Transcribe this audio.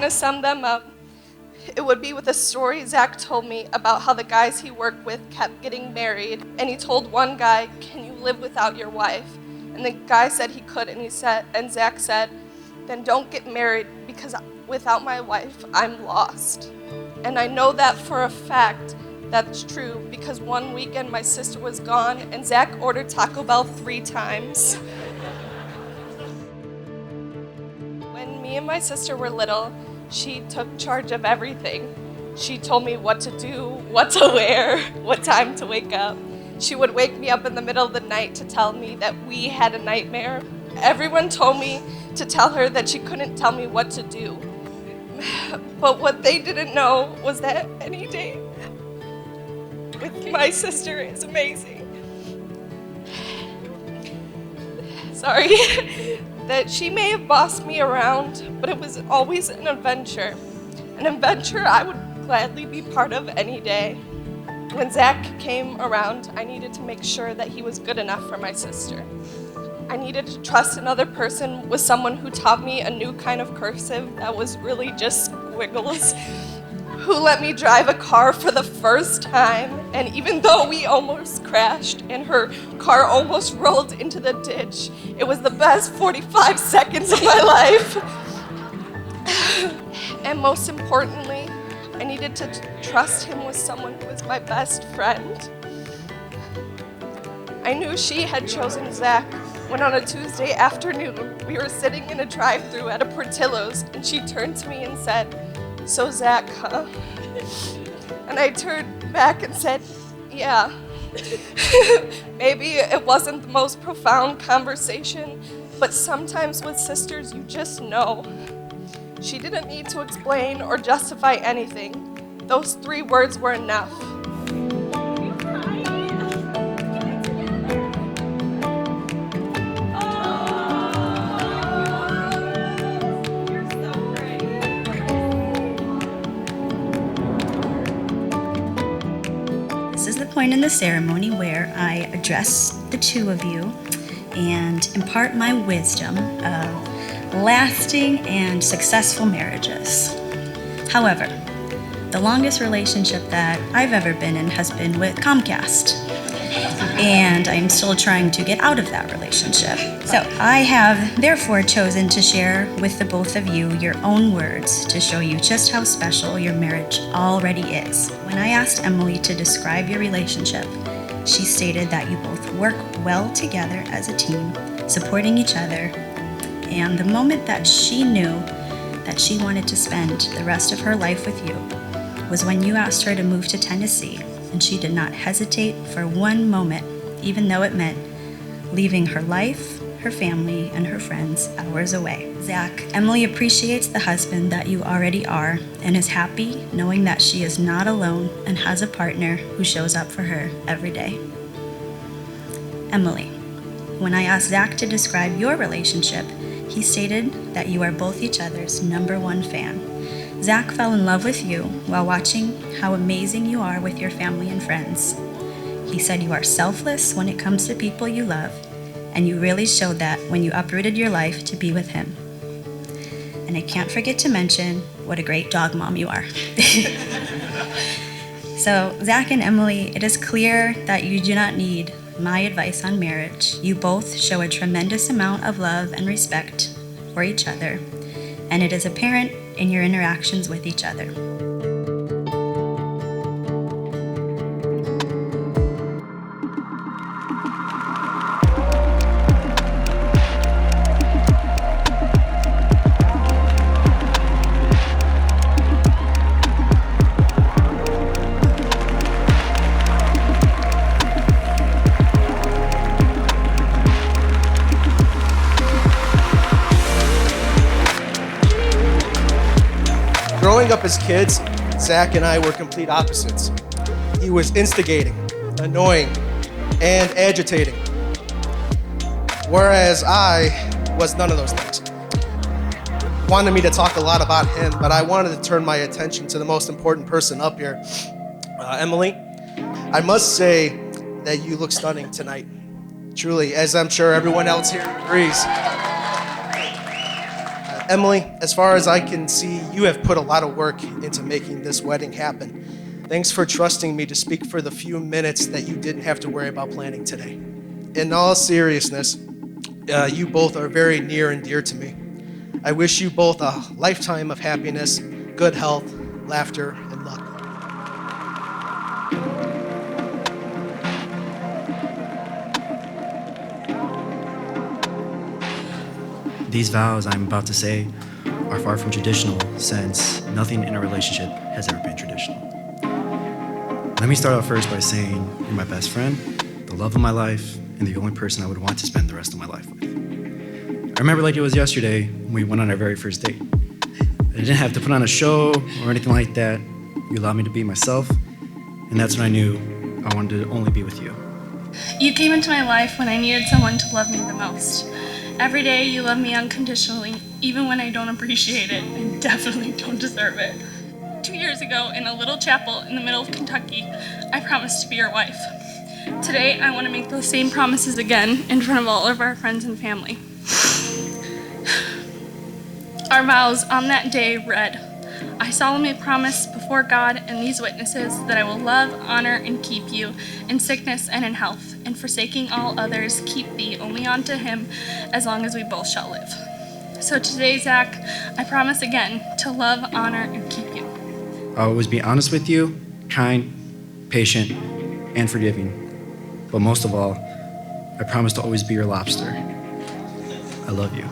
kind of sum them up, it would be with a story Zach told me about how the guys he worked with kept getting married, and he told one guy, "Can you live without your wife?" And the guy said he could, and Zach said, "Then don't get married, because without my wife, I'm lost." And I know that for a fact that's true, because one weekend my sister was gone and Zach ordered Taco Bell 3 times. When me and my sister were little, she took charge of everything. She told me what to do, what to wear, what time to wake up. She would wake me up in the middle of the night to tell me that we had a nightmare. Everyone told me to tell her that she couldn't tell me what to do. But what they didn't know was that any day with my sister is amazing. Sorry. That she may have bossed me around, but it was always an adventure. An adventure I would gladly be part of any day. When Zach came around, I needed to make sure that he was good enough for my sister. I needed to trust another person with someone who taught me a new kind of cursive that was really just squiggles, who let me drive a car for the first time, and even though we almost crashed and her car almost rolled into the ditch, it was the best 45 seconds of my life. And most importantly, I needed to trust him with someone who was my best friend. I knew she had chosen Zach when on a Tuesday afternoon we were sitting in a drive-thru at a Portillo's, and she turned to me and said, "So Zach, huh?" And I turned back and said, "Yeah." Maybe it wasn't the most profound conversation, but sometimes with sisters you just know. She didn't need to explain or justify anything. Those 3 words were enough. This is the point in the ceremony where I address the 2 of you and impart my wisdom of lasting and successful marriages. However, the longest relationship that I've ever been in has been with Comcast, and I'm still trying to get out of that relationship. So I have therefore chosen to share with the both of you your own words to show you just how special your marriage already is. When I asked Emily to describe your relationship, she stated that you both work well together as a team, supporting each other, and the moment that she knew that she wanted to spend the rest of her life with you was when you asked her to move to Tennessee, and she did not hesitate for one moment, even though it meant leaving her life, her family, and her friends hours away. Zach, Emily appreciates the husband that you already are and is happy knowing that she is not alone and has a partner who shows up for her every day. Emily, when I asked Zach to describe your relationship, he stated that you are both each other's #1 fan. Zach fell in love with you while watching how amazing you are with your family and friends. He said you are selfless when it comes to people you love, and you really showed that when you uprooted your life to be with him. And I can't forget to mention what a great dog mom you are. So, Zach and Emily, it is clear that you do not need my advice on marriage. You both show a tremendous amount of love and respect for each other, and it is apparent in your interactions with each other. Growing up as kids, Zach and I were complete opposites. He was instigating, annoying, and agitating, whereas I was none of those things. Wanted me to talk a lot about him, but I wanted to turn my attention to the most important person up here. Emily, I must say that you look stunning tonight. Truly, as I'm sure everyone else here agrees. Emily, as far as I can see, you have put a lot of work into making this wedding happen. Thanks for trusting me to speak for the few minutes that you didn't have to worry about planning today. In all seriousness, you both are very near and dear to me. I wish you both a lifetime of happiness, good health, laughter, and luck. These vows I'm about to say are far from traditional, since nothing in a relationship has ever been traditional. Let me start out first by saying you're my best friend, the love of my life, and the only person I would want to spend the rest of my life with. I remember like it was yesterday when we went on our very first date. I didn't have to put on a show or anything like that. You allowed me to be myself, and that's when I knew I wanted to only be with you. You came into my life when I needed someone to love me the most. Every day you love me unconditionally, even when I don't appreciate it and definitely don't deserve it. 2 years ago, in a little chapel in the middle of Kentucky, I promised to be your wife. Today, I want to make those same promises again in front of all of our friends and family. Our vows on that day read, I solemnly promise before God and these witnesses that I will love, honor, and keep you in sickness and in health, and forsaking all others, keep thee only unto him as long as we both shall live. So today, Zach, I promise again to love, honor, and keep you. I'll always be honest with you, kind, patient, and forgiving. But most of all, I promise to always be your lobster. I love you.